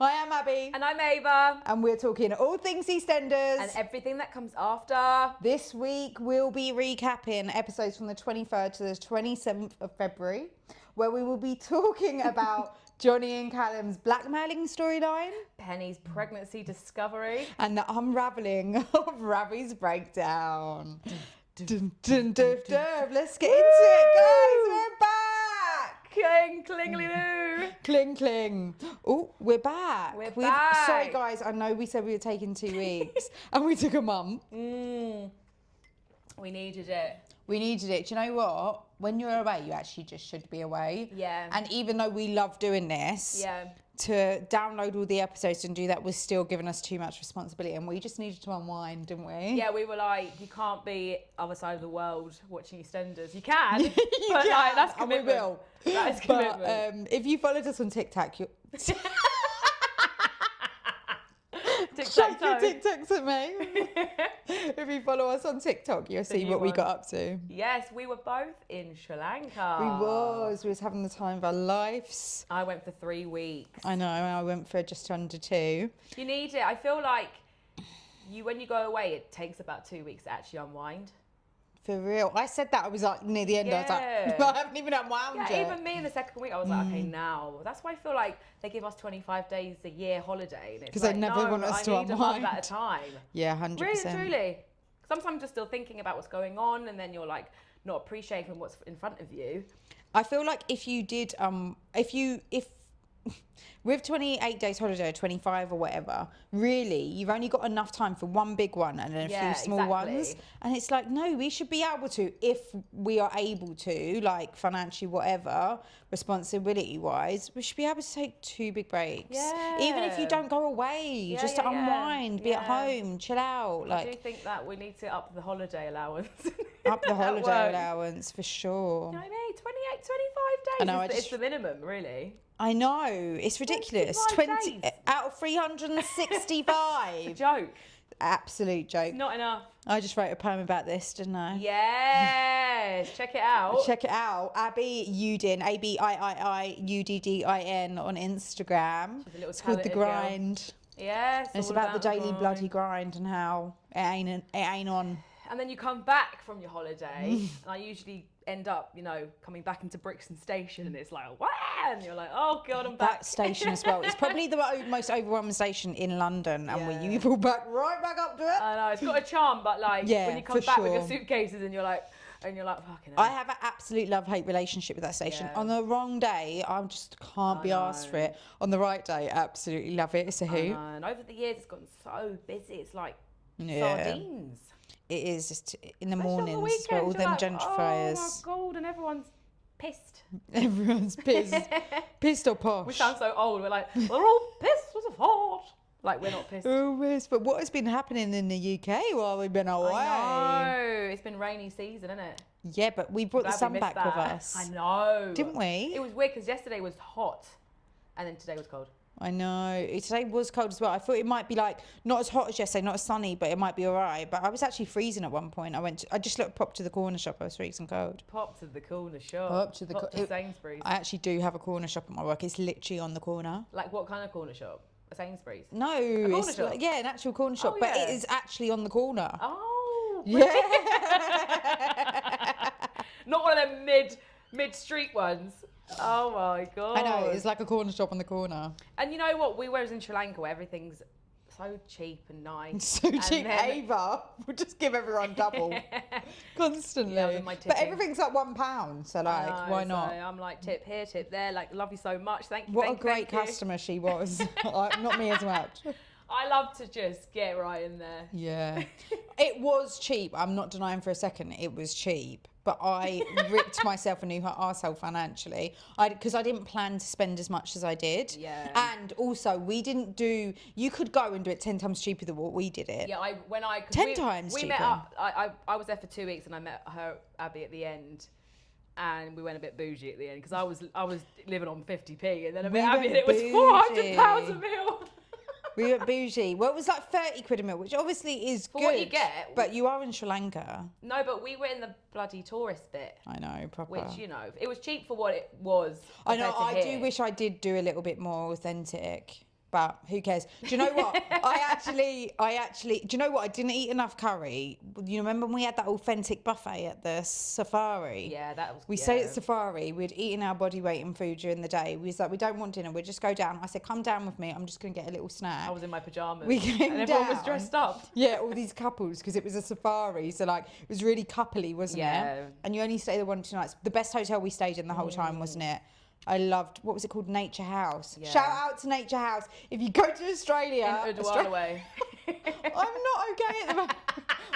I am Abby. And I'm Ava. And we're talking all things EastEnders. And everything that comes after. This week we'll be recapping episodes from the 23rd to the 27th of February, where we will be talking about Johnny and Callum's blackmailing storyline, Penny's pregnancy discovery, and the unravelling of Ravi's breakdown. Dun, dun, dun, dun. Let's get into it, guys. We're back. Cling, clingly-loo. Cling, cling. Oh, we're back. We're back. Sorry, guys. I know we said we were taking 2 weeks, and we took a month. We needed it. We needed it. Do you know what? When you're away, you actually just should be away. Yeah. And even though we love doing this, to download all the episodes and do that was still giving us too much responsibility, and we just needed to unwind, didn't we? Yeah, we were like, you can't be other side of the world watching EastEnders. You can, You but can, like, that's and we commitment. will. That is commitment. But if you followed us on TikTok, you Tic-tac-toe. check your TikToks at me. If you follow us on TikTok, you'll see what we got up to. Yes, we were both in Sri Lanka. We was having the time of our lives. I went for 3 weeks. I know, I went for just under 2. You need it. I feel like when you go away, it takes about 2 weeks to actually unwind. For real. I said that, I was like, near the end, I was like, I haven't even unwound yet. Yeah, even me in the second week, I was like, okay, now. That's why I feel like they give us 25 days a year holiday. Because they never want us to I need a unwind. month at a time. Yeah, 100%. Really, truly. Sometimes you're still thinking about what's going on, and then you're like not appreciating what's in front of you. I feel like if you did, if with 28 days holiday, or 25 or whatever, really, you've only got enough time for one big one and then a few small ones. And it's like, no, we should be able to, if we are able to, like financially, whatever, responsibility-wise, we should be able to take 2 big breaks. Yeah. Even if you don't go away, just to unwind, be at home, chill out. I do think that we need to up the holiday allowance. Up the holiday allowance, for sure. You know what I mean? 28, 25 days I know, it's the minimum, really. I know, it's ridiculous. 20 out of 365. Joke. Absolute joke. Not enough. I just wrote a poem about this, didn't I? Yes. Check it out. Check it out. Abby Udin, ABIIIUDDIN on Instagram. It's called The Grind. Yes. And it's about the daily bloody grind and how it ain't on. And then you come back from your holiday, and I usually end up, coming back into Brixton Station, and it's like, wow, and you're like, oh God, I'm back. That station as well. It's probably the most overwhelming station in London, and you pull back right back up to it. I know, it's got a charm, but when you come back with your suitcases, and you're like, fucking hell. I have an absolute love-hate relationship with that station. On the wrong day, I just can't be asked for it. On the right day, absolutely love it. It's a hoot. And over the years, it's gotten so busy. It's like sardines. It is just in the Especially mornings, on the weekends, where all them like, gentrifiers. Oh my God, and everyone's pissed. Everyone's pissed. Pissed or posh. We sound so old. We're like, we're all pissed as a fart. Like, we're not pissed. Always. But what has been happening in the UK while we've been away? I know. It's been rainy season, isn't it? Yeah, but we brought the sun back with us. I know. Didn't we? It was weird because yesterday was hot and then today was cold. I know. Today was cold as well. I thought it might be like not as hot as yesterday, not as sunny, but it might be all right. But I was actually freezing at one point. I just popped to the corner shop. I was freezing cold. Pop to the corner shop. Pop to Sainsbury's. I actually do have a corner shop at my work. It's literally on the corner. Like what kind of corner shop? A Sainsbury's? No, corner shop? Like, an actual corner shop, but it is actually on the corner. Oh, yeah. Not one of them mid-street ones. Oh my God. I know, it's like a corner shop on the corner. And you know what? We were in Sri Lanka where everything's so cheap and nice. So cheap. Ava will just give everyone double. Constantly. But everything's like £1. So like, why not? So I'm like, tip here, tip there. Like, love you so much. Thank you. What a great customer she was. Not me as much. I love to just get right in there. Yeah. It was cheap. I'm not denying for a second it was cheap. But I ripped myself a new arsehole financially. Because I didn't plan to spend as much as I did. Yeah. And also, you could go and do it 10 times cheaper than what we did it. Yeah, 10 times we cheaper. met up. I was there for 2 weeks and I met Abby at the end. And we went a bit bougie at the end because I was living on 50p and then I met Abby and it was £400 a meal. We went bougie. Well, it was like 30 quid a meal, which obviously is For good. what you get. But you are in Sri Lanka. No, but we were in the bloody tourist bit. I know, proper. Which, you know, it was cheap for what it was. I know, I do wish I did do a little bit more authentic. But who cares? Do you know what? I actually, do you know what? I didn't eat enough curry. You remember when we had that authentic buffet at the safari? Yeah, that was. We stayed at safari. We'd eaten our body weight in food during the day. We was like, we don't want dinner. We'll just go down. I said, come down with me. I'm just going to get a little snack. I was in my pajamas. We came and down. everyone was dressed up. Yeah, all these couples because it was a safari. So like, it was really coupley, wasn't Yeah. it? And you only stay there 1 or 2 nights. The best hotel we stayed in the whole time, wasn't it? I loved, what was it called? Nature House. Yeah. Shout out to Nature House. If you go to Australia. In Udawalawe. I'm not okay at the moment.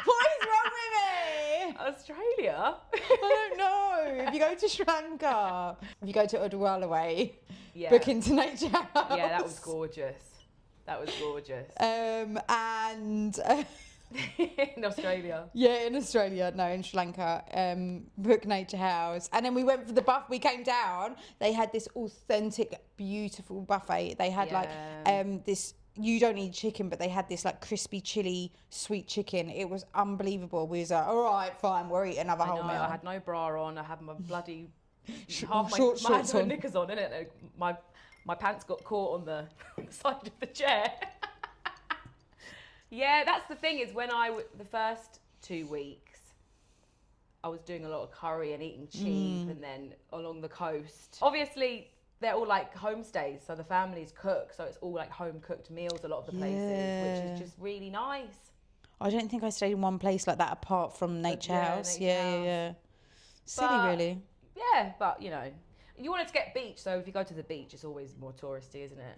What is wrong with me? Australia? I don't know. If you go to Sri Lanka, if you go to Udawalawe, Yeah. book into Nature House. Yeah, that was gorgeous. That was gorgeous. And In Australia. yeah, in Australia, no, in Sri Lanka, book Nature House. And then we went for the buffet. We came down. They had this authentic, beautiful buffet. They had like this, you don't eat chicken, but they had this like crispy chili sweet chicken. It was unbelievable. We was like, all right, fine, we'll eat another whole meal. I had no bra on. I had my bloody short my shorts on. knickers on, innit? My pants got caught on the side of the chair. Yeah, that's the thing is when the first 2 weeks, I was doing a lot of curry and eating cheap and then along the coast. Obviously, they're all like homestays, so the families cook, so it's all like home cooked meals a lot of the places, which is just really nice. I don't think I stayed in one place like that apart from Nature House. Yeah. Silly, really. Yeah, but you know, you wanted to get beach, so if you go to the beach, it's always more touristy, isn't it?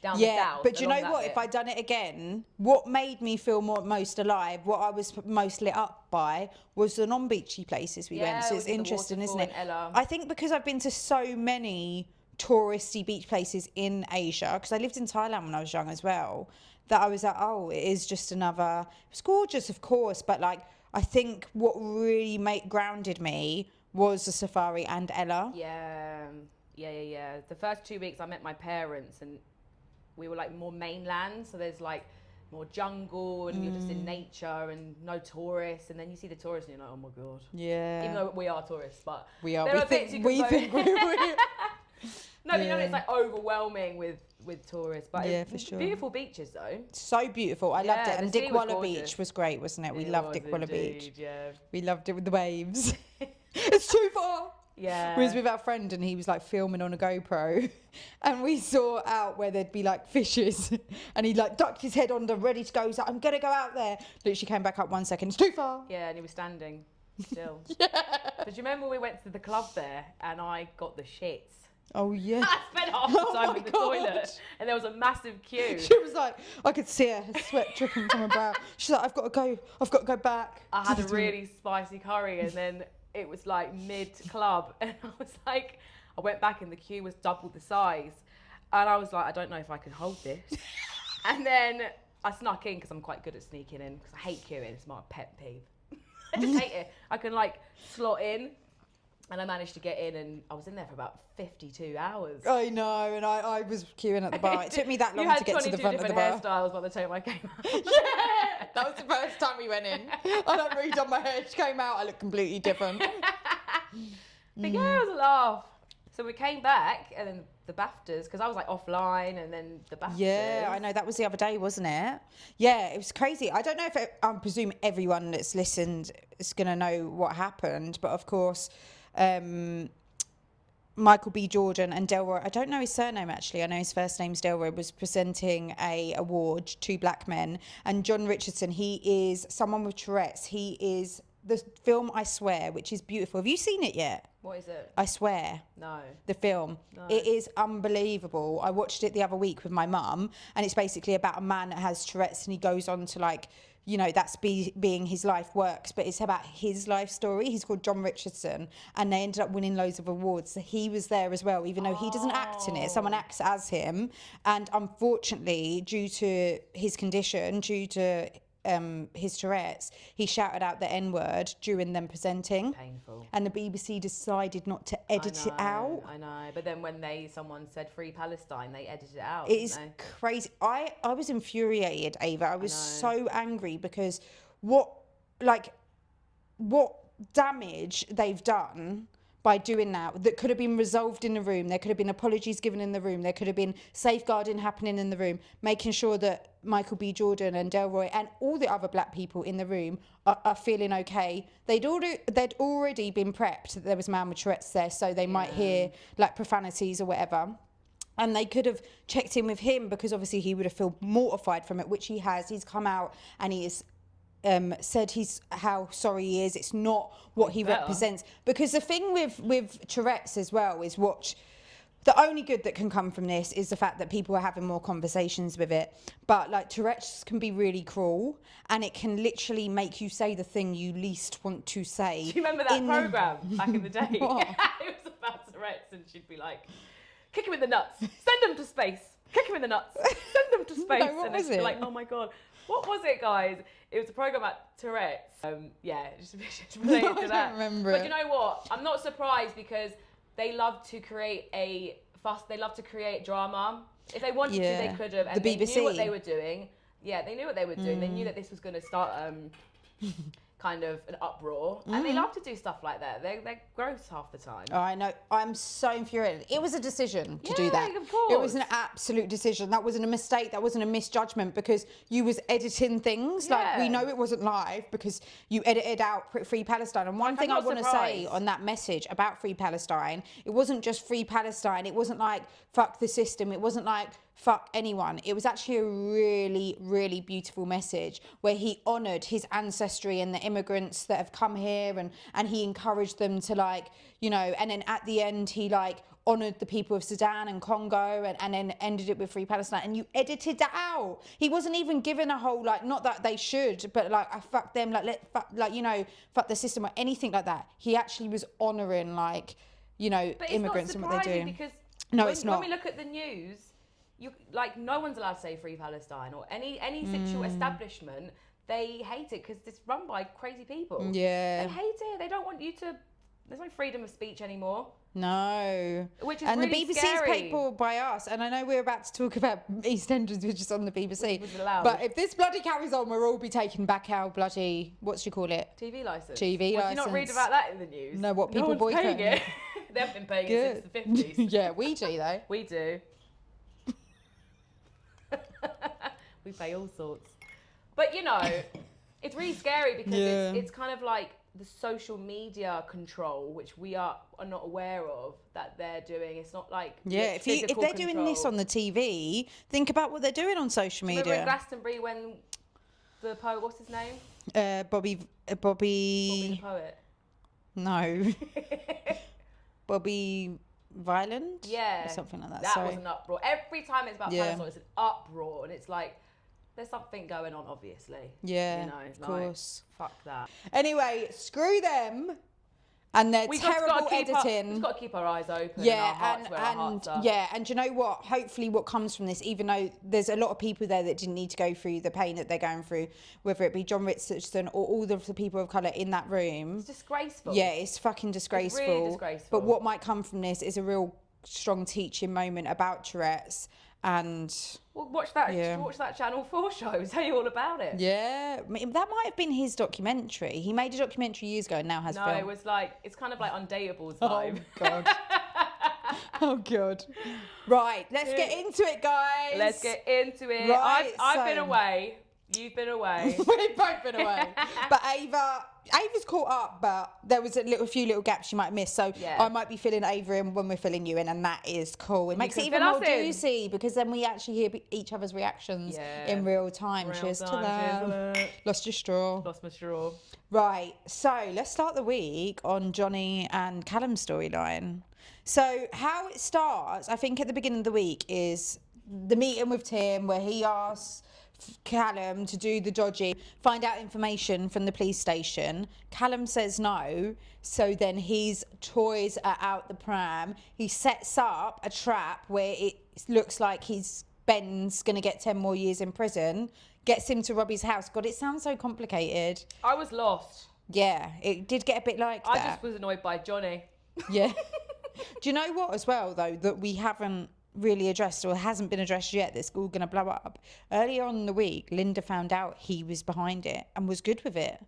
Down the south, but you know along that what? bit. If I'd done it again, what made me feel most alive, what I was most lit up by, was the non-beachy places we went. So it's interesting, isn't it? I think because I've been to so many touristy beach places in Asia, because I lived in Thailand when I was young as well, that I was like, oh, it is just another. It's gorgeous, of course, but like I think what really grounded me was the safari and Ella. Yeah. The first 2 weeks I met my parents and we were like more mainland, so there's like more jungle and you're just in nature and no tourists, and then you see the tourists and you're like, oh my god. Yeah. Even though we are tourists, but we are. There are bits you can go. No, you know, it's like overwhelming with tourists, but for sure. Beautiful beaches though. So beautiful. I loved it. And the sea was Dickwalla gorgeous. Beach was great, wasn't it? We loved Dickwalla Beach. Yeah. We loved it with the waves. It's too far. Yeah. We was with our friend and he was like filming on a GoPro and we saw out where there'd be like fishes and he like ducked his head under ready to go. He's like, I'm going to go out there. Literally came back up 1 second. It's too far. Yeah, and he was standing still. Yeah. But do you remember we went to the club there and I got the shits? Oh, yeah. I spent half the time my in the God. toilet and there was a massive queue. She was like, I could see her sweat dripping from her brow. She's like, I've got to go back. I had a really spicy curry and then it was like mid-club and I was like, I went back and the queue was double the size and I was like, I don't know if I can hold this. And then I snuck in because I'm quite good at sneaking in because I hate queuing, it's my pet peeve. I just hate it. I can like slot in and I managed to get in and I was in there for about 52 hours. I know, and I was queuing at the bar. It took me that long to get to the front of the bar. You had 22 different hairstyles by the time I came out. Yeah, that was the first time we went in. I don't really done my hair. She came out, I looked completely different. But yeah, it was a laugh. So we came back and then the BAFTAs, because I was like offline and then the BAFTAs. Yeah, I know. That was the other day, wasn't it? Yeah, it was crazy. I don't know if I presume everyone that's listened is going to know what happened. But of course, Michael B. Jordan and Delroy, I don't know his surname actually, I know his first name's Delroy, was presenting a award to black men. And John Richardson, he is someone with Tourette's. He is the film I Swear, which is beautiful. Have you seen it yet? What is it? I Swear. No. The film. No. It is unbelievable. I watched it the other week with my mum, and it's basically about a man that has Tourette's and he goes on to like, you know, that's being his life works, but it's about his life story. He's called John Richardson, and they ended up winning loads of awards. So he was there as well, even though he doesn't act in it. Someone acts as him. And unfortunately, due to his condition, due to his Tourette's, he shouted out the N-word during them presenting. Painful. And the BBC decided not to edit it out. I know. But then when someone said Free Palestine, they edited it out. It is crazy. I was infuriated, Ava. I was so angry because what damage they've done by doing that could have been resolved in the room. There could have been apologies given in the room. There could have been safeguarding happening in the room, making sure that Michael B. Jordan and Delroy and all the other black people in the room are feeling okay. They'd already been prepped that there was a man with Tourette's there, so they might hear like profanities or whatever. And they could have checked in with him, because obviously he would have felt mortified from it, which he has. He's come out and he has said how sorry he is. It's not what he represents. Because the thing with Tourette's as well is the only good that can come from this is the fact that people are having more conversations with it. But like, Tourette's can be really cruel, and it can literally make you say the thing you least want to say. Do you remember that program back in the day? It was about Tourette's, and she'd be like, kick him in the nuts, send him to space, kick him in the nuts, send him to space. No, what and was it's it? like, oh my God, what was it, guys? It was a program about Tourette's. Just related to that. I don't remember But it. you know what? I'm not surprised, because they love to create a fuss. They love to create drama. If they wanted to, they could have. And The BBC. They knew what they were doing. Yeah, they knew what they were doing. They knew that this was going to start kind of an uproar. And they love to do stuff like that. They're gross half the time. Oh, I know. I'm so infuriated. It was a decision to do that. Of course. It was an absolute decision. That wasn't a mistake. That wasn't a misjudgment, because you was editing things. Like, we know it wasn't live because you edited out Free Palestine. And one thing I want to say on that message about Free Palestine, it wasn't just Free Palestine. It wasn't like fuck the system. It wasn't like fuck anyone. It was actually a really, really beautiful message where he honoured his ancestry and the immigrants that have come here, and he encouraged them to, like, you know, and then at the end he like honoured the people of Sudan and Congo, and then ended it with Free Palestine. And you edited that out. He wasn't even given a whole, like, not that they should, but like, I fuck them, fuck the system or anything like that. He actually was honouring, like, you know, immigrants and what they're doing. Because it's not. When we look at the news, no one's allowed to say Free Palestine or any sexual establishment. They hate it because it's run by crazy people. Yeah. They hate it. They don't want you to. There's no freedom of speech anymore. No. Which is and really the BBC's scary. paid for by us. And I know we're about to talk about EastEnders, which is on the BBC. Which was allowed. But if this bloody carries on, we'll all be taking back our bloody, what do you call it? TV license. TV Did license. you not read about that in the news? No, what people no one's paying boycott. it. They haven't been paying it since the 50s. Yeah, we do though. We do. We pay all sorts. But, you know, it's really scary because it's kind of like the social media control, which we are not aware of, that they're doing. It's not like if they're doing this on the TV, think about what they're doing on social media. Remember in Glastonbury when the poet, what's his name? Bobby the poet. No. Bobby Violent? Yeah. Or something like that. That was an uproar. Every time it's about Palestine, it's an uproar. And it's like, there's something going on, obviously. Yeah, you know, of course. Fuck that. Anyway, screw them and their terrible editing. We've got to keep our eyes open. Yeah, and our hearts are. Yeah, and do you know what? Hopefully, what comes from this, even though there's a lot of people there that didn't need to go through the pain that they're going through, whether it be John Richardson or all of the people of colour in that room. It's disgraceful. Yeah, it's fucking disgraceful. It's really disgraceful. But what might come from this is a real strong teaching moment about Tourette's. And watch that Channel 4 show. Tell you all about it. Yeah, that might have been his documentary. He made a documentary years ago and now has film. No, it was like, it's kind of like Undateable's vibe. Oh god. Oh god. Right, let's get into it, guys. Let's get into it. Right, I've been away. You've been away. We've both been away. But Ava's caught up, but there was a few little gaps you might miss. So I might be filling Ava in when we're filling you in, and that is cool. It makes it even more juicy because then we actually hear each other's reactions in real time. Cheers to that. Lost your straw. Lost my straw. Right, so let's start the week on Johnny and Callum's storyline. So how it starts, I think at the beginning of the week, is the meeting with Tim where he asks Callum to do the dodgy, find out information from the police station. Callum says no, so then his toys are out the pram. He sets up a trap where it looks like Ben's going to get 10 more years in prison, gets him to Robbie's house. God, it sounds so complicated. I was lost. Yeah, it did get a bit like that. I just was annoyed by Johnny. Yeah. Do you know what as well, though, that we haven't really addressed or hasn't been addressed yet that's all going to blow up? Earlier on in the week, Linda found out he was behind it and was good with it.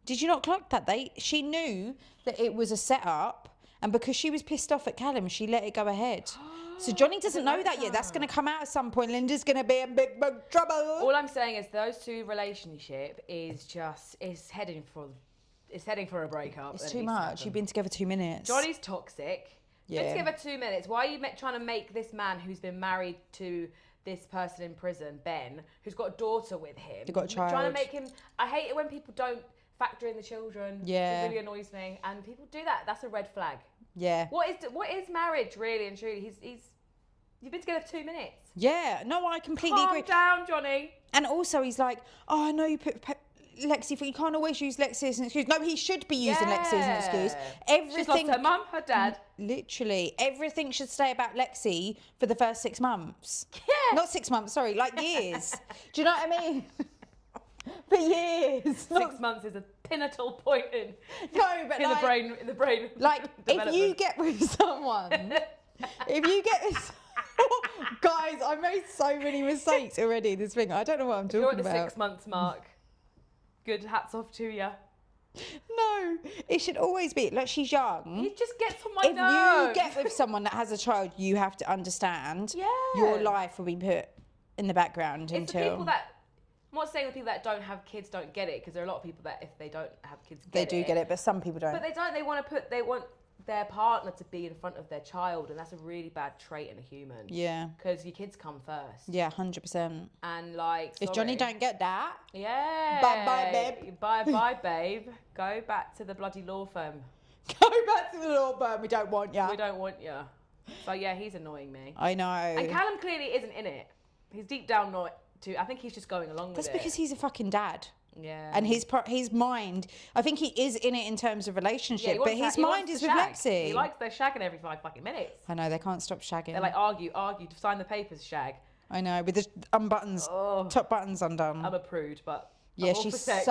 Did you not clock that? She knew that it was a setup, and because she was pissed off at Callum, she let it go ahead. So Johnny doesn't know that yet. That's going to come out at some point. Linda's going to be in big trouble. All I'm saying is those two relationship is heading for a breakup. It's too much. You've been together 2 minutes. Johnny's toxic. Yeah. Been together 2 minutes. Why are you trying to make this man who's been married to this person in prison, Ben, who's got a daughter with him? They've got a child. Trying to make him. I hate it when people don't factor in the children. Yeah. It really annoys me. And people do that. That's a red flag. Yeah. What is marriage really and truly? You've been together 2 minutes. Yeah. No, I completely agree. Calm down, Johnny. And also, he's like, oh, I know you put Lexi, you can't always use Lexi as an excuse. No, he should be using Lexi as an excuse. She's lost her mum, her dad. Literally, everything should stay about Lexi for the first 6 months. Yeah. Not 6 months, sorry, like years. Do you know what I mean? For years. 6 months is a pivotal point in the brain. Like, if you get with someone, guys, I made so many mistakes already. This thing, I don't know what I'm talking about. You're at the 6 months mark. Good, hats off to you. No, it should always be like she's young. He just gets on my if nerves. you get with someone that has a child, you have to understand. Yeah. Your life will be put in the background it's until. The people that. I'm not saying the people that don't have kids don't get it, because there are a lot of people that if they don't have kids, they do get it, but some people don't. But they don't. They want their partner to be in front of their child, and that's a really bad trait in a human. Yeah. Because your kids come first. Yeah, 100%. And like, if Johnny don't get that, yeah. Bye, babe. Bye, babe. Go back to the bloody law firm. Go back to the law firm. We don't want you. We don't want you. So yeah, he's annoying me. I know. And Callum clearly isn't in it. He's deep down not. I think he's just going along with it. That's because he's a fucking dad. Yeah. And his mind, I think he is in it in terms of relationship, but his mind is with Lexi. He likes their shagging every 5 fucking minutes. I know, they can't stop shagging. They like argue, sign the papers, shag. I know, with the top buttons undone. I'm a prude, but yeah, she's such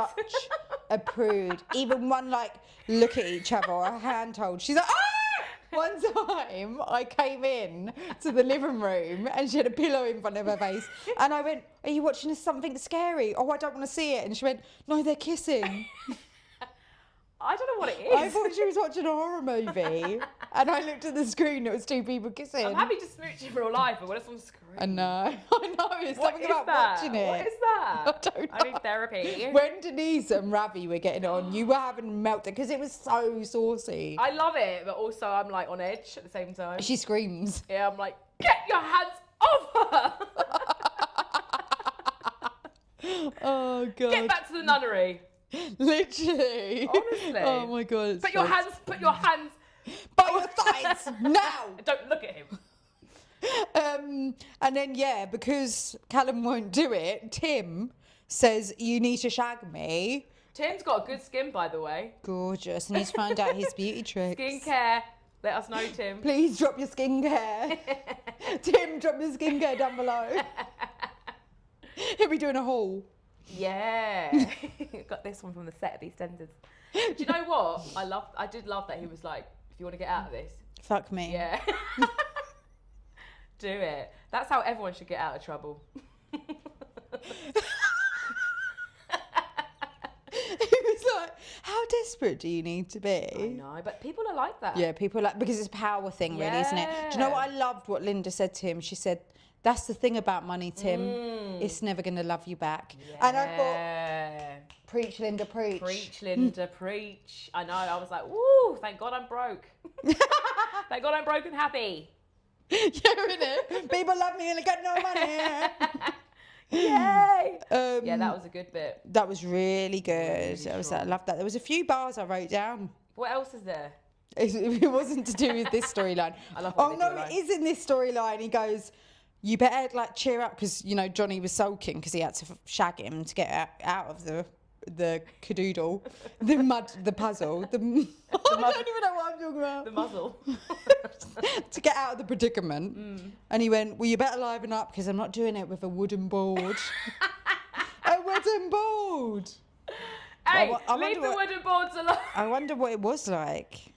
a prude. Even one like look at each other or a hand hold, she's like, ah! One time I came in to the living room and she had a pillow in front of her face and I went, are you watching something scary? Oh, I don't want to see it. And she went, no, they're kissing. I don't know what it is. I thought she was watching a horror movie and I looked at the screen, it was 2 people kissing. I'm happy to smooch you for real life, but when it's on screen. I know, it's something about watching it. What is that? I don't know. I need therapy. When Denise and Ravi were getting on, you were having a meltdown because it was so saucy. I love it, but also I'm like on edge at the same time. She screams. Yeah, I'm like, get your hands off her! Oh, God. Get back to the nunnery. Literally. Honestly. Oh, my God. Put your hands by your thighs now. Don't look at him. And then, yeah, because Callum won't do it, Tim says, you need to shag me. Tim's got a good skin, by the way. Gorgeous. And he's found out his beauty tricks. Skincare. Let us know, Tim. Please drop your skincare. Tim, drop your skincare down below. He'll be doing a haul. Yeah. Got this one from the set of EastEnders. Do you know what? I did love that he was like, if you want to get out of this. Fuck me. Yeah. Do it. That's how everyone should get out of trouble. He was like, how desperate do you need to be? I know, but people are like that. Yeah, people are like, because it's a power thing, really, isn't it? Do you know what I loved what Linda said to him? She said, that's the thing about money, Tim. It's never going to love you back. Yeah. And I thought, preach, Linda, preach. Preach, Linda, preach. I know, I was like, woo, thank God I'm broke. Thank God I'm broke and happy. You're in it. People love me and I got no money. Yay! Yeah, that was a good bit. That was really good. Really I loved that. There was a few bars I wrote down. What else is there? It wasn't to do with this storyline. I love it is in this storyline. He goes, you better like cheer up because, you know, Johnny was sulking because he had to shag him to get out of the cadoodle, the puzzle, I don't even know what I'm talking about. The muzzle. To get out of the predicament. And he went, well, you better liven up because I'm not doing it with a wooden board. A wooden board. Hey, leave the wooden boards alone. I wonder what it was like.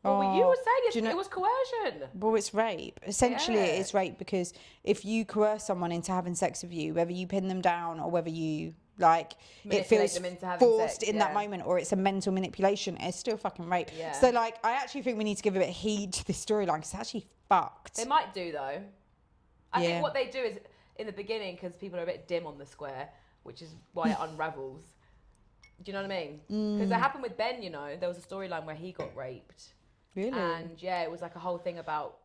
Well, you were saying it was coercion. Well, it's rape. Essentially, it's rape because if you coerce someone into having sex with you, whether you pin them down or whether you like it feels them into having forced sex, in that moment, or it's a mental manipulation. It's still fucking rape. Yeah. So like, I actually think we need to give a bit of heed to this storyline because it's actually fucked. They might do though. I think what they do is in the beginning, because people are a bit dim on the square, which is why it unravels. Do you know what I mean? Because it happened with Ben. You know, there was a storyline where he got raped. Really? And yeah, it was like a whole thing about,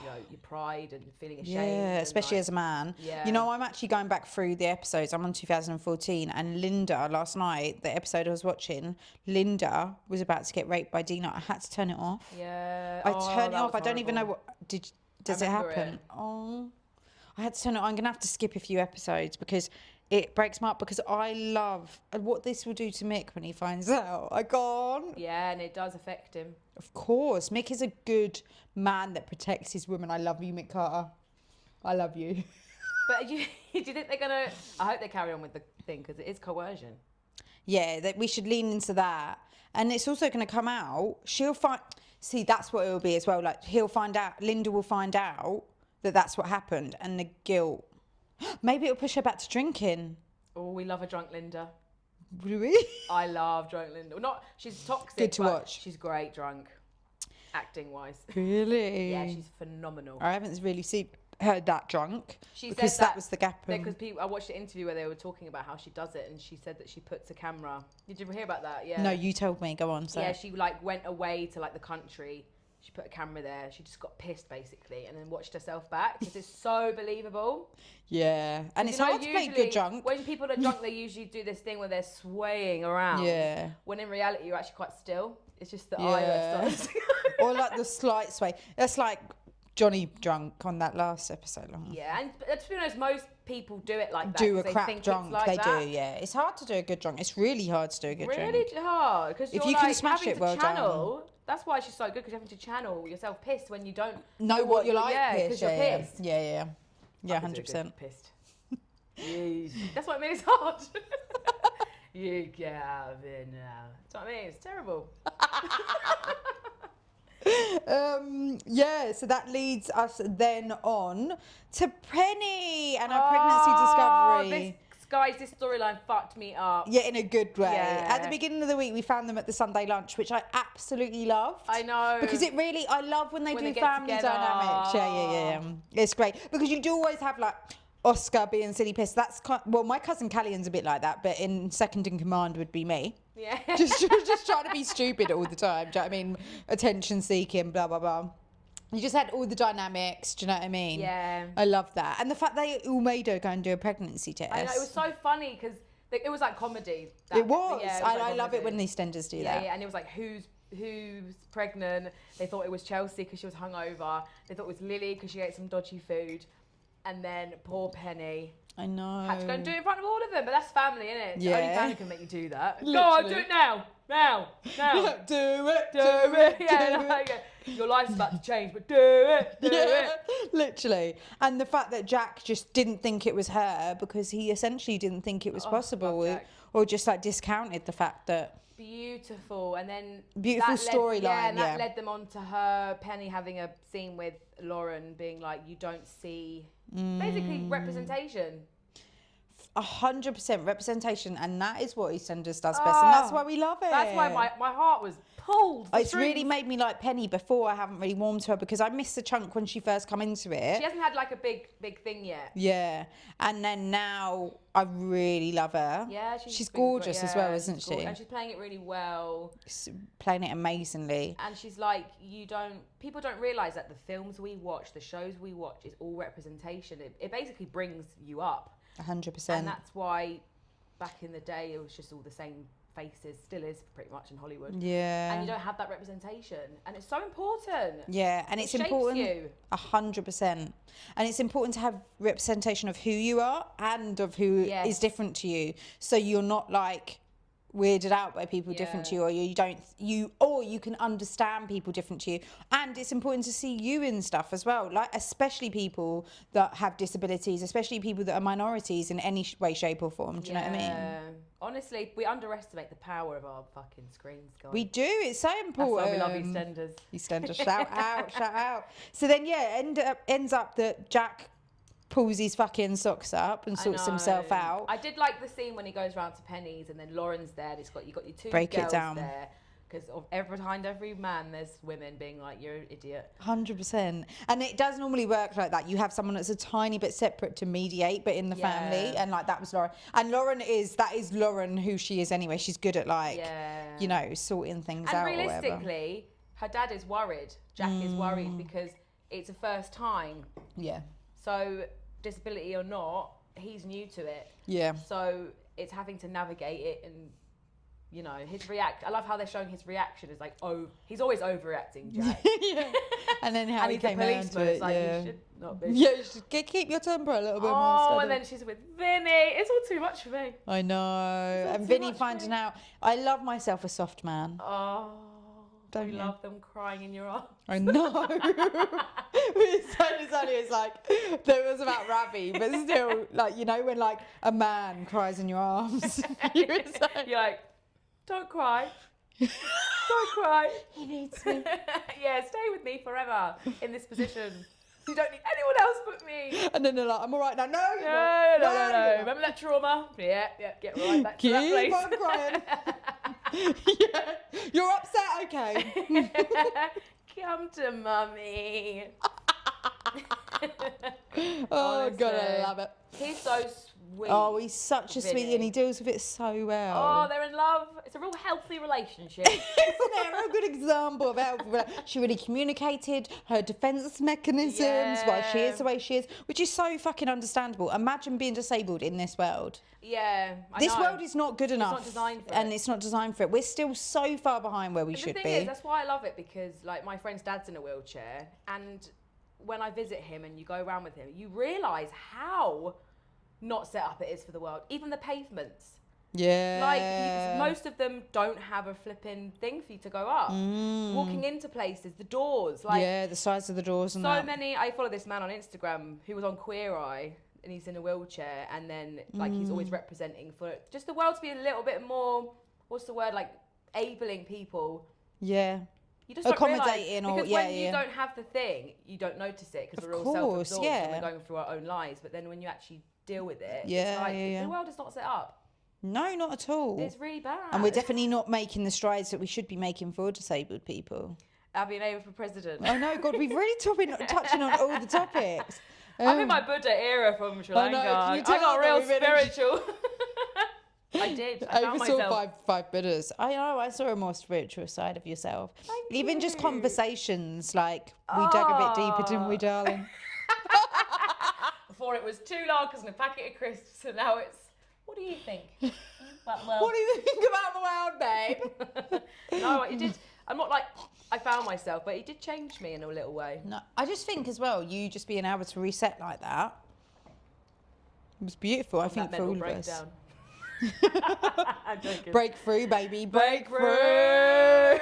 you know, your pride and feeling ashamed. Yeah, especially as a man. Yeah. You know, I'm actually going back through the episodes. I'm on 2014, and Linda, last night, the episode I was watching, Linda was about to get raped by Dina. I had to turn it off. Yeah. I turned it off. I don't even know what... Does it happen? It. Oh. I had to turn it on. I'm going to have to skip a few episodes because it breaks my up, because I love what this will do to Mick when he finds out. I can't. Yeah, and it does affect him. Of course. Mick is a good man that protects his women. I love you, Mick Carter. I love you. But do you think they're going to... I hope they carry on with the thing, because it is coercion. Yeah, that we should lean into that. And it's also going to come out. She'll find... See, that's what it will be as well. Like, he'll find out... Linda will find out that that's what happened, and the guilt... Maybe it'll push her back to drinking. Oh, we love a drunk Linda. Really? I love drunk Linda. Well, not... She's toxic, Good to watch. She's great drunk. Acting-wise. Really? Yeah, she's phenomenal. I haven't really heard that drunk. She because said that was the gap. Because I watched the interview where they were talking about how she does it, and she said that she puts a camera. Did you ever hear about that? Yeah. No, you told me. Go on. So. Yeah, she like went away to like the country. She put a camera there. She just got pissed basically, and then watched herself back because it's so believable. Yeah, and it's hard to play good drunk. When people are drunk, they usually do this thing where they're swaying around. Yeah. When in reality, you're actually quite still. It's just the eye that starts. Or like the slight sway. That's like Johnny drunk on that last episode. Yeah, and to be honest, most people do it like that. Do a crap drunk. Like they that. do, yeah. It's hard to do a good drunk. It's really hard to do a good drunk. Really hard. Because if you can smash it, well done. That's why she's so good, because you're having to channel yourself pissed when you don't know what you're like. Yeah, because you're pissed. Yeah, 100%. Pissed. That's what I mean. It's hard. You get out of it now. That's what I mean. It's terrible. Yeah, so that leads us then on to Penny and her pregnancy discovery. This storyline fucked me up. Yeah, in a good way. Yeah. At the beginning of the week, we found them at the Sunday lunch, which I absolutely loved. I know. Because it really, I love when they do get family together. dynamics. Yeah. It's great. Because you do always have like Oscar being silly pissed. That's well, my cousin Callum's a bit like that, but in second in command would be me. Yeah. just trying to be stupid all the time. Do you know what I mean? Attention seeking, blah, blah, blah. You just had all the dynamics. Do you know what I mean? Yeah. I love that. And the fact they all made her go and do a pregnancy test. I know, it was so funny because it was like comedy. It was. Yeah, I love it when the EastEnders do that. Yeah, and it was like, who's pregnant? They thought it was Chelsea because she was hungover. They thought it was Lily because she ate some dodgy food. And then poor Penny. I know. Had to go and do it in front of all of them, but that's family, innit? Yeah. Only family can make you do that. Literally. Go on, do it now. Now. do it. Yeah, like, your life's about to change, but do it. Do it. Literally. And the fact that Jack just didn't think it was her because he essentially didn't think it was possible, or just like discounted the fact that. Beautiful. And then beautiful storyline. Yeah, and that led them on to her, Penny, having a scene with Lauren being like, you don't see basically representation. 100% representation, and that is what EastEnders does best, and that's why we love it. That's why my heart was pulled. It's really made me like Penny. Before, I haven't really warmed to her because I missed the chunk when she first come into it. She hasn't had like a big thing yet. Yeah, and then now I really love her. Yeah, she's gorgeous as well, isn't she? And she's playing it really well. She's playing it amazingly. And she's like, people don't realise that the films we watch, the shows we watch, is all representation. It basically brings you up. 100%. And that's why back in the day it was just all the same faces, still is pretty much in Hollywood. Yeah. And you don't have that representation. And it's so important. Yeah, and it's important. You. 100%. And it's important to have representation of who you are and of who is different to you. So you're not like weirded out by people different to you, or you can understand people different to you. And it's important to see you in stuff as well, like especially people that have disabilities, especially people that are minorities in any way, shape or form. Do you know what I mean? Honestly, we underestimate the power of our fucking screens, guys. We do. It's so important. That's why we love EastEnders. Shout out. So then ends up that Jack pulls his fucking socks up and sorts himself out. I did like the scene when he goes round to Penny's and then Lauren's there. And you got your two Break it girls down. there. Because behind every man, there's women being like, "You're an idiot." 100%. And it does normally work like that. You have someone that's a tiny bit separate to mediate, but in the family. And like that was Lauren. And that is Lauren who she is anyway. She's good at like, you know, sorting things out. And realistically, her dad is worried. Jack is worried because it's a first time. Yeah. So disability or not, he's new to it. Yeah. So it's having to navigate it and, you know, his react. I love how they're showing his reaction is like, oh, he's always overreacting, Jack. Yeah. And then how he came around to it. Like, yeah. you should not be. Yeah, you should keep your temper a little bit more. Oh, and then she's with Vinny. It's all too much for me. I know. And Vinny finding out, I love myself a soft man. Oh. Don't you you? love them crying in your arms. I know. It's so funny. It's like, there was about Ravi, but still, like, you know, when like a man cries in your arms, you're like, don't cry. Don't cry. He needs me. Yeah, stay with me forever in this position. You don't need anyone else but me. And then they're like, I'm all right now. No, No. Remember that trauma? Yeah, get right back to that place. Keep on crying. Yeah. You're upset, okay. Come to mummy. Oh, God, I love it. He's so sweet. Oh, he's such a Vinny. sweetie and he deals with it so well. Oh, they're in love. It's a real healthy relationship. Isn't it a real good example of how she really communicated her defence mechanisms, why she is the way she is, which is so fucking understandable. Imagine being disabled in this world. Yeah, This world is not good enough. It's not designed for and it. it's not designed for it. We're still so far behind where we should The be. thing is, that's why I love it, because like my friend's dad's in a wheelchair, and when I visit him and you go around with him, you realise how not set up it is for the world. Even the pavements. Yeah. Like, most of them don't have a flipping thing for you to go up. Walking into places, the doors. Like, yeah, the size of the doors and so many. I follow this man on Instagram who was on Queer Eye, and he's in a wheelchair, and then like he's always representing for just the world to be a little bit more, what's the word, like enabling people. Yeah. You just don't accommodating realise, or because when you don't have the thing, you don't notice it because we're all self-absorbed and we're going through our own lives. But then when you actually deal with it, it's like the world is not set up. No, not at all. It's really bad. And we're definitely not making the strides that we should be making for disabled people. Abby and Ava for president. Oh no, God, we've really touching on all the topics. I'm in my Buddha era from Sri Lanka. I got real spiritual. I did. I found myself. Saw five Buddhas. I know. I saw a more spiritual side of yourself. Even just conversations, like we dug a bit deeper, didn't we, darling? Before it was 2 latkes and a packet of crisps, and now it's, what do you think? What do you think about the world, babe? No, it did. I'm not like I found myself, but it did change me in a little way. No, I just think as well, you just being able to reset like that, it was beautiful. I think for all of us. I'm joking. Breakthrough, baby. Breakthrough.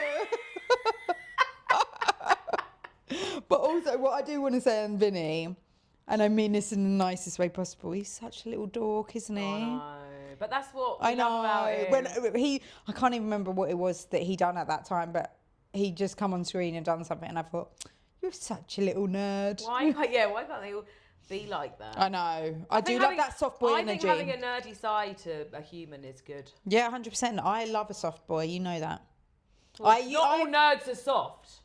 But also, what I do want to say on Vinny, and I mean this in the nicest way possible, he's such a little dork, isn't he? Oh, no. But that's what I know. love about him. When I can't even remember what it was that he done at that time, but he just come on screen and done something, and I thought, you're such a little nerd. Why can't they all be like that? I know. I do love that soft boy energy. I think having a nerdy side to a human is good. Yeah, 100%. I love a soft boy. You know that. Well, not all nerds are soft.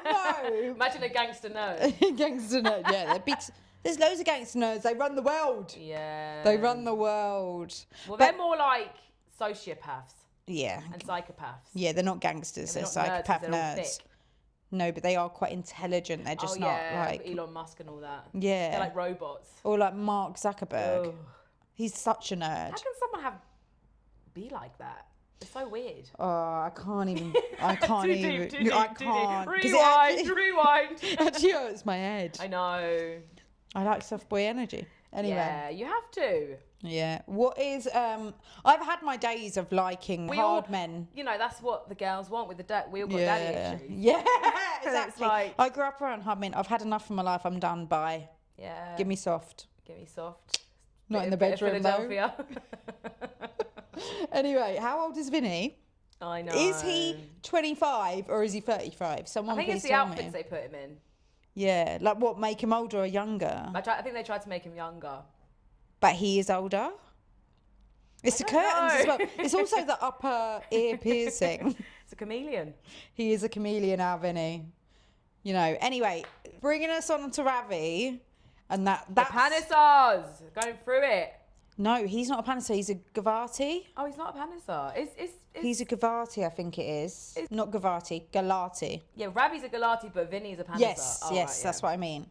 No. Imagine a gangster nerd. Gangster nerd, yeah. There's loads of gangster nerds. They run the world. Yeah. They run the world. Well, they're more like sociopaths. Yeah. And psychopaths. Yeah, they're not gangsters. They're psychopath nerds. No, but they are quite intelligent. They're just not like Elon Musk and all that. Yeah. They're like robots. Or like Mark Zuckerberg. Oh. He's such a nerd. How can someone be like that? It's so weird. Oh, I can't even. I can't too even. Deep, too deep, I too can't. Deep. Rewind. It actually hurts my head. I know. I like soft boy energy. Anyway. Yeah, you have to. Yeah. What is I've had my days of liking hard men. You know, that's what the girls want with the we all got daddy issues. Yeah, exactly. Like, I grew up around hard men. I've had enough of my life. I'm done. Bye. Yeah. Give me soft. Give me soft. Not in the bedroom though. Anyway, how old is Vinny? I know. Is he 25 or is he 35? Someone I think please it's the tell outfits me. they put him in. Yeah, like what, make him older or younger? I think they tried to make him younger. But he is older? It's the curtains as well. It's also the upper ear piercing. It's a chameleon. He is a chameleon, our Vinny. You know, anyway, bringing us on to Ravi, and that's... The Panisars, going through it. No, he's not a Panisar, he's a Gavati. Oh, he's not a Panisar. He's a Gavati, I think it is. Not Gavati, Galati. Yeah, Ravi's a Galati, but Vinny's a Panisar. Yes, yes, that's what I mean.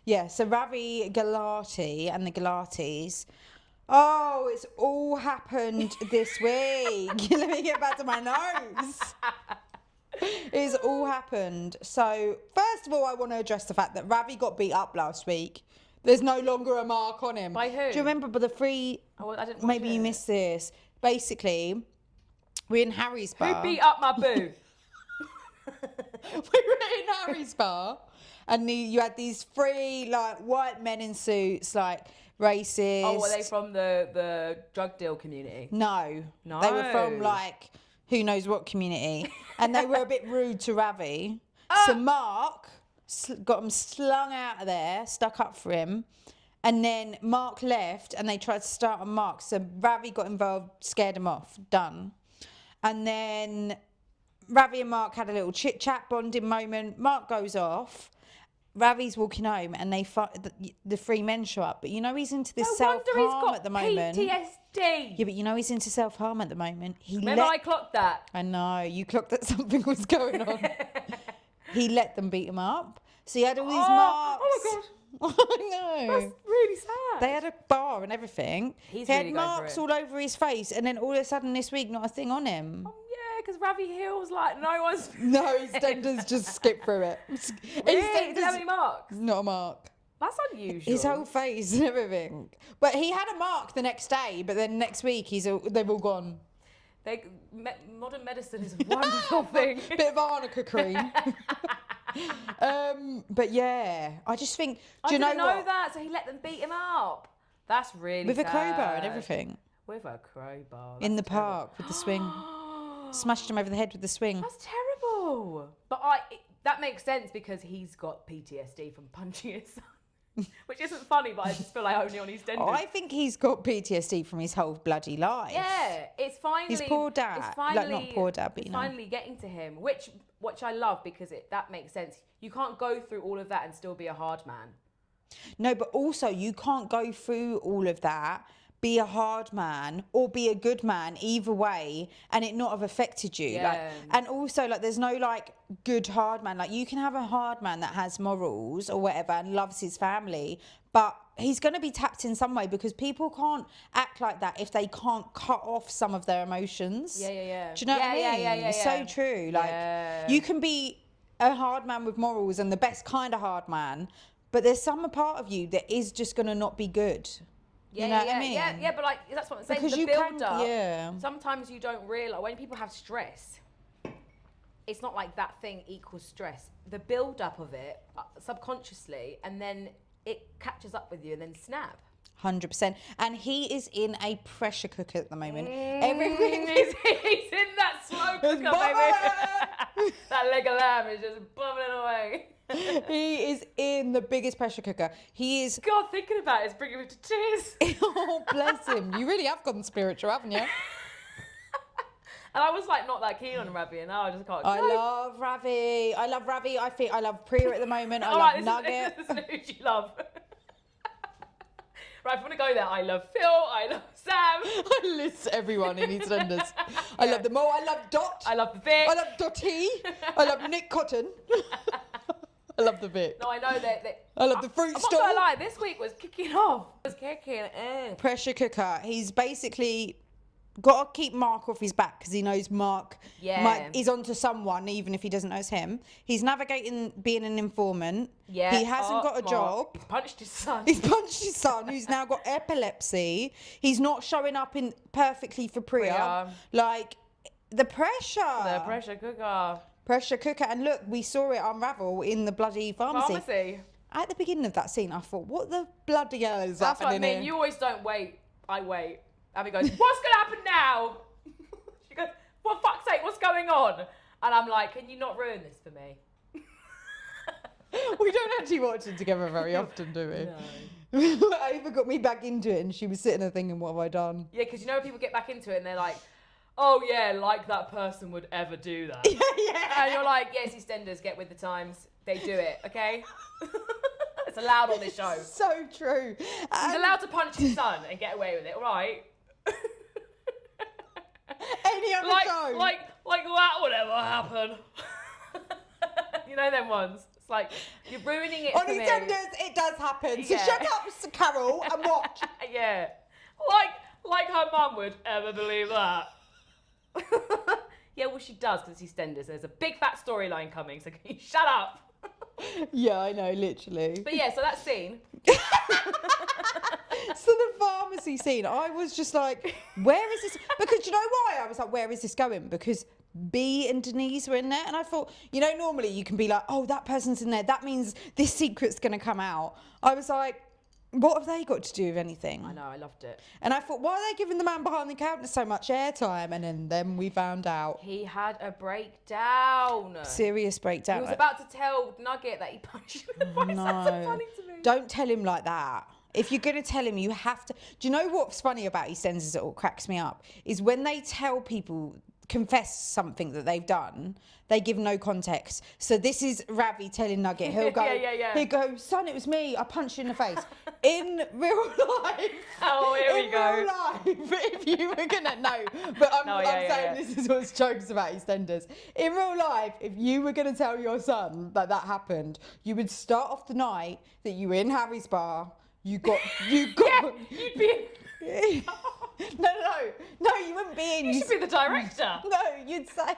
Yeah, so Ravi, Galati, and the Galatis. Oh, it's all happened this week. Let me get back to my notes. It's all happened. So, first of all, I want to address the fact that Ravi got beat up last week. There's no longer a mark on him. By who? Do you remember? But the three... Oh, I didn't maybe you missed this. Basically, we're in Harry's bar. Who beat up my boo? We were in Harry's bar, and you had these three like white men in suits, like racist. Oh, were they from the drug deal community? No, No. They were from like who knows what community, and they were a bit rude to Ravi. So Mark got him slung out of there, stuck up for him, and then Mark left, and they tried to start on Mark. So Ravi got involved, scared him off. Done, and then Ravi and Mark had a little chit chat bonding moment. Mark goes off. Ravi's walking home, and the three men show up. But you know he's into this self-harm at the moment. PTSD. Yeah, but you know he's into self-harm at the moment. Remember I clocked that. I know you clocked that something was going on. He let them beat him up. So he had all these marks. Oh my god. I know. That's really sad. They had a bar and everything. He's he really had going marks for all over his face, and then all of a sudden this week, not a thing on him. Oh yeah, because Ravi Hill's like no one's. No, EastEnders just skip through it. Really? Did he have any marks? Not a mark. That's unusual. His whole face and everything. But he had a mark the next day, but then next week they've all gone. Modern medicine is a wonderful thing. Bit of arnica cream. But yeah, I just think. Do you know that? So he let them beat him up. That's really with sad. a crowbar and everything. With a crowbar. In the park with the swing. Smashed him over the head with the swing. That's terrible. But that makes sense because he's got PTSD from punching his son. Which isn't funny, but I just feel like only on EastEnders. Oh, I think he's got PTSD from his whole bloody life. Yeah, it's finally his poor dad. It's finally, like, not poor dad, but you know. Finally getting to him, which I love because that makes sense. You can't go through all of that and still be a hard man. No, but also you can't go through all of that, be a hard man or be a good man either way, and it not have affected you. Yeah. Like, and also like there's no like good hard man. Like you can have a hard man that has morals or whatever and loves his family, but he's going to be tapped in some way because people can't act like that if they can't cut off some of their emotions. Yeah. Do you know what I mean? Yeah. It's so true. Like you can be a hard man with morals and the best kind of hard man, but there's some part of you that is just going to not be good. You know what I mean? Yeah, but like that's what I'm saying. Because the you build can, up. Sometimes you don't realise when people have stress. It's not like that thing equals stress. The build up of it subconsciously, and then it catches up with you, and then snap. 100%. And he is in a pressure cooker at the moment. Everything he's in that slow cooker, baby. That leg of lamb is just bubbling away. He is in the biggest pressure cooker. He is. God, thinking about it is bringing me to tears. Oh, bless him. You really have gone spiritual, haven't you? And I was like not that keen on Ravi, and now I just can't. I love Ravi. I love Priya at the moment. I love Nugget. This is who you love. Right, if you want to go there, I love Phil, I love Sam. I list everyone in EastEnders. I love them all. I love Dot. I love the Vic. I love Dottie. I love Nick Cotton. I love the Vic. No, I know that. I love the fruit stall. I'm not gonna lie, this week was kicking off. It was kicking. Pressure cooker. He's basically got to keep Mark off his back because he knows Mark is onto someone, even if he doesn't know it's him. He's navigating being an informant. Yeah. He hasn't got a job. He's punched his son. He's punched his son, who's now got epilepsy. He's not showing up in perfectly for Priya. Like, the pressure. The pressure cooker. Pressure cooker. And look, we saw it unravel in the bloody pharmacy. At the beginning of that scene, I thought, what the bloody hell is That's happening what I mean. here? You always don't wait. I wait. Abby goes, what's going to happen now? She goes, for fuck's sake, what's going on? And I'm like, can you not ruin this for me? We don't actually watch it together very often, do we? No. Ava got me back into it and she was sitting there thinking, what have I done? Yeah, because you know when people get back into it and they're like, oh yeah, like that person would ever do that. Yeah. And you're like, yes, EastEnders, get with the times. They do it, okay? It's allowed on this show. So true. He's allowed to punch his son and get away with it, all right? Any other show. Like that would ever happen. You know them ones. It's like, you're ruining it on for me. EastEnders, it does happen. So Yeah. shut up, Carol, and watch. Yeah. Like her mum would ever believe that. Yeah, well, she does, because it's EastEnders. There's a big fat storyline coming, so can you shut up? Yeah, I know, literally. But yeah, so that scene. So the pharmacy scene, I was just like, where is this? Because you know why? I was like, where is this going? Because B and Denise were in there. And I thought, you know, normally you can be like, oh, that person's in there. That means this secret's going to come out. I was like, what have they got to do with anything? I know, I loved it. And I thought, why are they giving the man behind the counter so much airtime? And then we found out. He had a breakdown. Serious breakdown. He was about to tell Nugget that he punched him in the face. That's so funny to me. Don't tell him like that. If you're going to tell him, you have to. Do you know what's funny about EastEnders that all cracks me up? Is when they tell people, confess something that they've done, they give no context. So this is Ravi telling Nugget. He'll go, he'll go, son, it was me. I punched you in the face. In real life. Oh, here we go. In real life, if you were going to know. But I'm saying this is what's jokes about EastEnders. In real life, if you were going to tell your son that happened, you would start off the night that you were in Harry's bar. You got. Yeah, you'd be. No, you wouldn't be in. You should be the director. No, you'd say.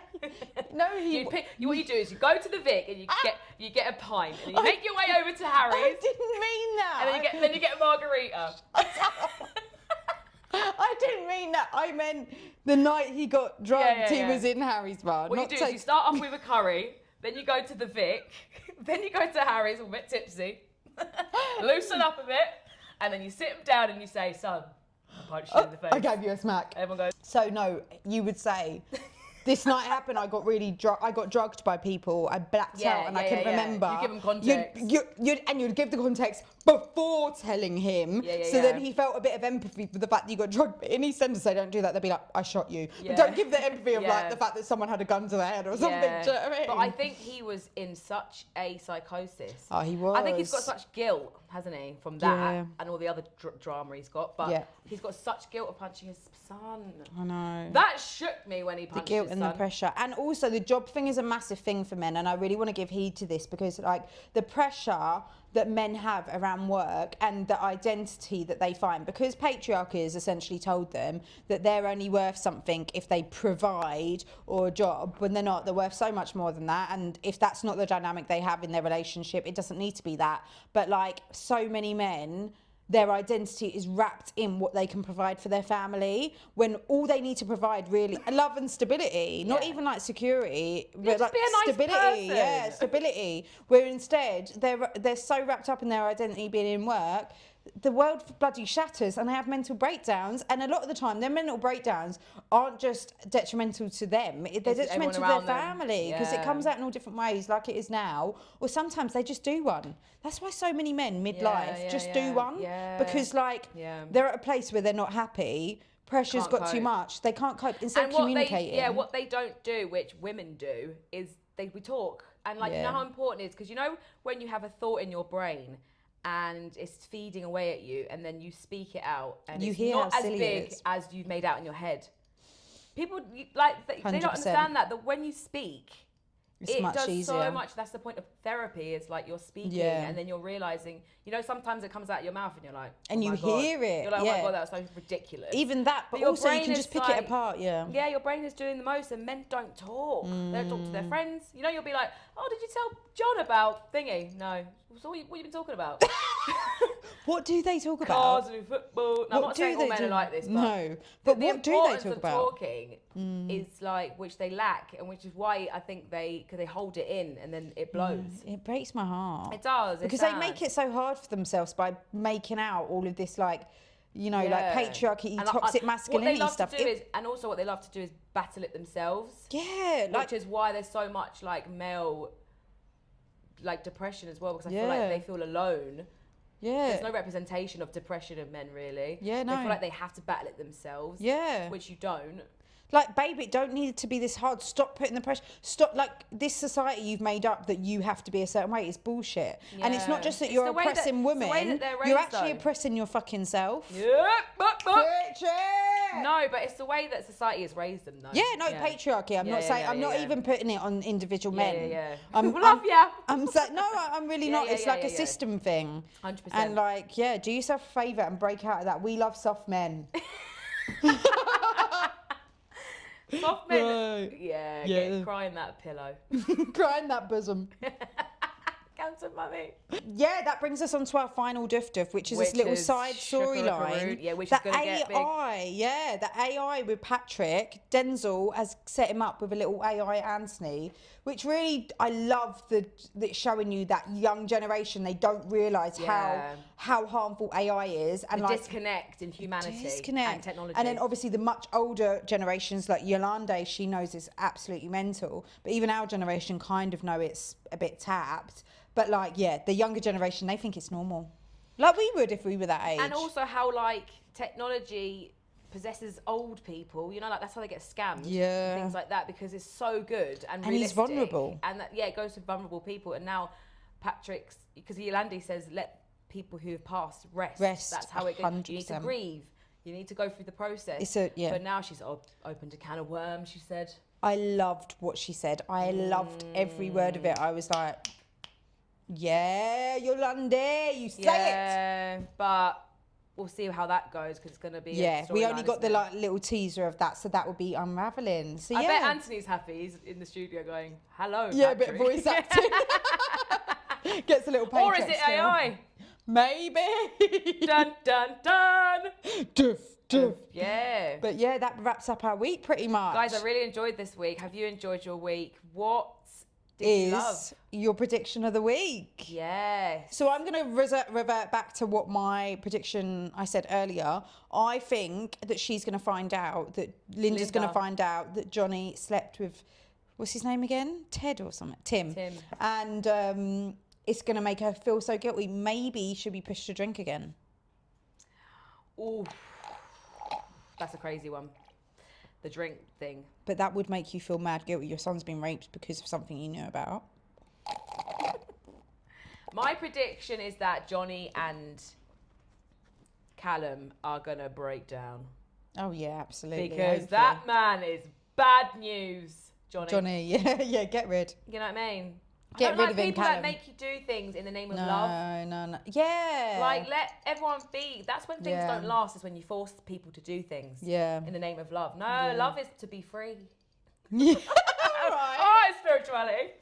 No, what you do is you go to the Vic and you get a pint and you make your way over to Harry's. I didn't mean that. And then you get a margarita. I didn't mean that. I meant the night he got drugged. He was in Harry's bar. What you do is you start off with a curry, then you go to the Vic, then you go to Harry's a bit tipsy, loosen up a bit, and then you sit him down and you say, son, I punched you in the face. I gave you a smack. Everyone goes. So no, you would say, this night happened. I got really I got drugged by people. I blacked out and I couldn't remember. You give him context. You'd give the context before telling him. So then he felt a bit of empathy for the fact that you got drugged. But in EastEnders, they don't do that. They'll be like, I shot you. But don't give the empathy of like the fact that someone had a gun to their head or something. Do you know what I mean? But I think he was in such a psychosis. Oh, he was. I think he's got such guilt, hasn't he, from that and all the other drama he's got. But he's got such guilt of punching his son. I know. That shook me when he punched his son. The guilt and the pressure. And also the job thing is a massive thing for men. And I really want to give heed to this because like the pressure that men have around work and the identity that they find, because patriarchy has essentially told them that they're only worth something if they provide or a job, when they're not. They're worth so much more than that. And if that's not the dynamic they have in their relationship, it doesn't need to be that. But like so many men, their identity is wrapped in what they can provide for their family, when all they need to provide really love and stability, not even like security, but like be a nice stability. person. Stability. Where instead they're so wrapped up in their identity being in work, the world bloody shatters and they have mental breakdowns. And a lot of the time, their mental breakdowns aren't just detrimental to them; they're detrimental to their family, because it comes out in all different ways, like it is now. Or sometimes they just do one. That's why so many men midlife just do one, because like they're at a place where they're not happy. Pressure's got too much. They can't cope. Instead of communicating. What they don't do, which women do, is we talk. And like, you know how important it is? Because you know when you have a thought in your brain and it's feeding away at you, and then you speak it out, and it's not as big as you've made out in your head. People they don't understand that when you speak, it does easier. So much. That's the point of therapy. Is like you're speaking, and then you're realizing. You know, sometimes it comes out your mouth, and you're like, and you hear it. You're like, oh my god, that was so ridiculous. Even that, but also you can just pick it apart. Yeah, your brain is doing the most, and men don't talk. They don't talk to their friends. You know, you'll be like, oh, did you tell John about thingy? No. So what you been talking about? What do they talk about? Cars and football. No, I'm not saying all men are like this, but no. But what do they talk about? Talking is like, which they lack, and which is why I think because they hold it in, and then it blows. It breaks my heart. It does. Because they make it so hard for themselves by making out all of this, like, you know, like patriarchy, and toxic masculinity stuff. And also what they love to do is battle it themselves. Yeah. Which is why there's so much like male like depression as well, because I feel like they feel alone. Yeah. There's no representation of depression in men, really. Yeah, no. They feel like they have to battle it themselves. Yeah. Which you don't. Like, babe, it don't need to be this hard. Stop putting the pressure. Stop, like, this society you've made up that you have to be a certain way is bullshit. Yeah. And it's not just that you're oppressing women. You're actually oppressing your fucking self. Yeah. Bitches! No, but it's the way that society has raised them, though. Yeah, no, patriarchy. I'm not saying, I'm not even putting it on individual men. Yeah. Love ya. I'm saying, no, I'm really not. It's like a system thing. 100%. And like, do yourself a favour and break out of that. We love soft men. Soft men. Right. Crying that pillow. Crying that bosom. Counter mummy. Yeah, that brings us on to our final doof, which is this little side storyline. Yeah, which is going to get big. The AI with Patrick. Denzel has set him up with a little AI Anthony, which really, I love that it's showing you that young generation, they don't realise how harmful AI is. And the disconnect in humanity and technology. And then obviously the much older generations, like Yolande, she knows it's absolutely mental. But even our generation kind of know it's a bit tapped. But like, the younger generation, they think it's normal. Like we would if we were that age. And also how like technology possesses old people, you know, like that's how they get scammed. Yeah. Things like that, because it's so good and he's vulnerable. And that, it goes to vulnerable people. And now Patrick's, because Yolandi says, let people who have passed rest. That's how it goes. 100%. You need to grieve. You need to go through the process. But now she's opened a can of worms, she said. I loved what she said. I loved every word of it. I was like, yeah, Yolande, you say it. Yeah, but we'll see how that goes, because it's going to be we only got the like little teaser of that, so that will be unravelling. So I bet Anthony's happy. He's in the studio going, hello, yeah, Patrick. a bit of voice acting. Gets a little paycheck. Or is it AI? Maybe. Dun, dun, dun. Doof. Yeah. But yeah, that wraps up our week pretty much. Guys, I really enjoyed this week. Have you enjoyed your week? What did you love? Your prediction of the week? Yes. So I'm going to revert back to what my prediction I said earlier. I think that she's going to find out, that Linda's going to find out that Johnny slept with, what's his name again? Ted or something? Tim. And it's going to make her feel so guilty. Maybe she'll be pushed to drink again. Ooh. That's a crazy one. The drink thing. But that would make you feel mad guilty. Your son's been raped because of something you knew about. My prediction is that Johnny and Callum are going to break down. Oh, yeah, absolutely. Because hopefully. that man is bad news, Johnny. Yeah, get rid. You know what I mean? Get rid of him, people Callum. that make you do things in the name of love. No. Yeah. Like, let everyone be. That's when things don't last, is when you force people to do things in the name of love. No, love is to be free. Yeah. Oh, it's spirituality.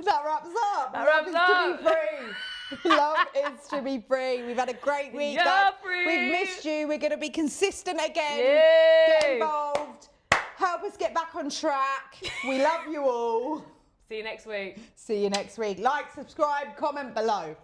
That wraps up. That wraps up. To be free. Love is to be free. We've had a great week. Yeah, free. We've missed you. We're going to be consistent again. Yay. Get involved. Help us get back on track. We love you all. See you next week. See you next week. Like, subscribe, comment below.